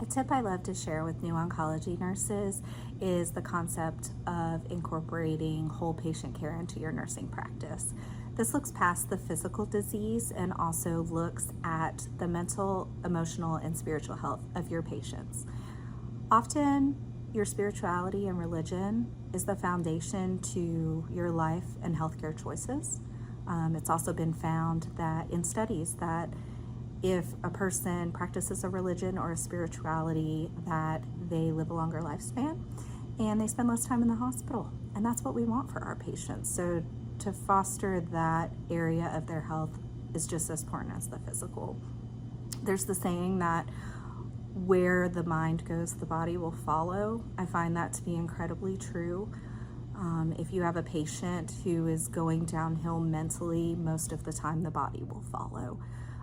A tip I love to share with new oncology nurses is the concept of incorporating whole patient care into your nursing practice. This looks past the physical disease and also looks at the mental, emotional, and spiritual health of your patients. Often, your spirituality and religion is the foundation to your life and healthcare choices. It's also been found that in studies that if a person practices a religion or a spirituality, that they live a longer lifespan and they spend less time in the hospital. And that's what we want for our patients. So to foster that area of their health is just as important as the physical. There's the saying that where the mind goes, the body will follow. I find that to be incredibly true. If you have a patient who is going downhill mentally, most of the time the body will follow.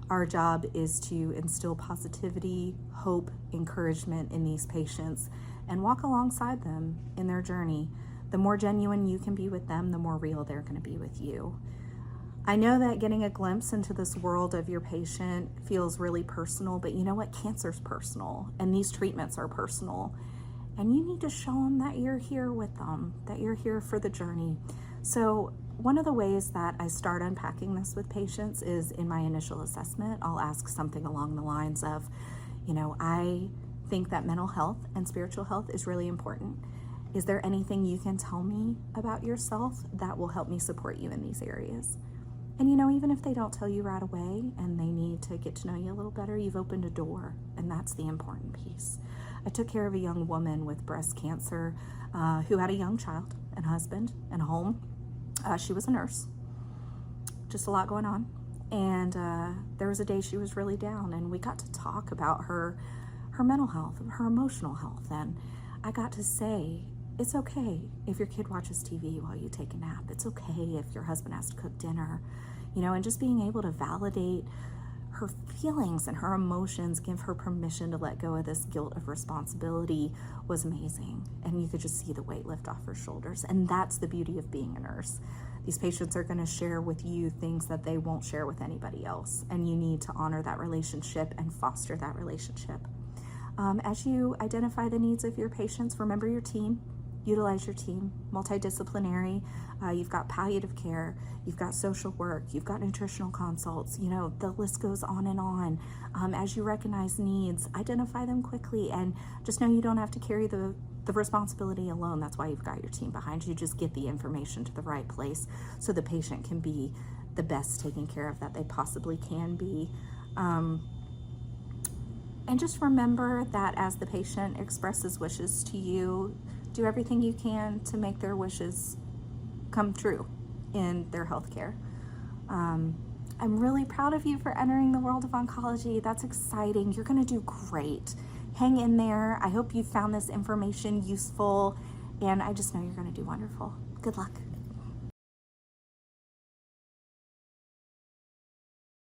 Our job is to instill positivity, hope, encouragement in these patients and walk alongside them in their journey. The more genuine you can be with them, the more real they're going to be with you. I know that getting a glimpse into this world of your patient feels really personal, but you know what? Cancer's personal, and these treatments are personal. And you need to show them that you're here with them, that you're here for the journey. So one of the ways that I start unpacking this with patients is in my initial assessment. I'll ask something along the lines of, I think that mental health and spiritual health is really important. Is there anything you can tell me about yourself that will help me support you in these areas? And even if they don't tell you right away and they need to get to know you a little better, you've opened a door, and that's the important piece. I took care of a young woman with breast cancer who had a young child and husband and a home. She was a nurse, just a lot going on. And there was a day she was really down, and we got to talk about her mental health, her emotional health. And I got to say, it's okay if your kid watches TV while you take a nap. It's okay if your husband has to cook dinner, and just being able to validate her feelings and her emotions, give her permission to let go of this guilt of responsibility was amazing. And you could just see the weight lift off her shoulders. And that's the beauty of being a nurse. These patients are going to share with you things that they won't share with anybody else. And you need to honor that relationship and foster that relationship. As you identify the needs of your patients, remember your team. Utilize your team, multidisciplinary. You've got palliative care, you've got social work, you've got nutritional consults, the list goes on and on. As you recognize needs, identify them quickly, and just know you don't have to carry the responsibility alone. That's why you've got your team behind you. Just get the information to the right place so the patient can be the best taken care of that they possibly can be. And just remember that as the patient expresses wishes to you, do everything you can to make their wishes come true in their healthcare. I'm really proud of you for entering the world of oncology. That's exciting. You're going to do great. Hang in there. I hope you found this information useful, and I just know you're going to do wonderful. Good luck.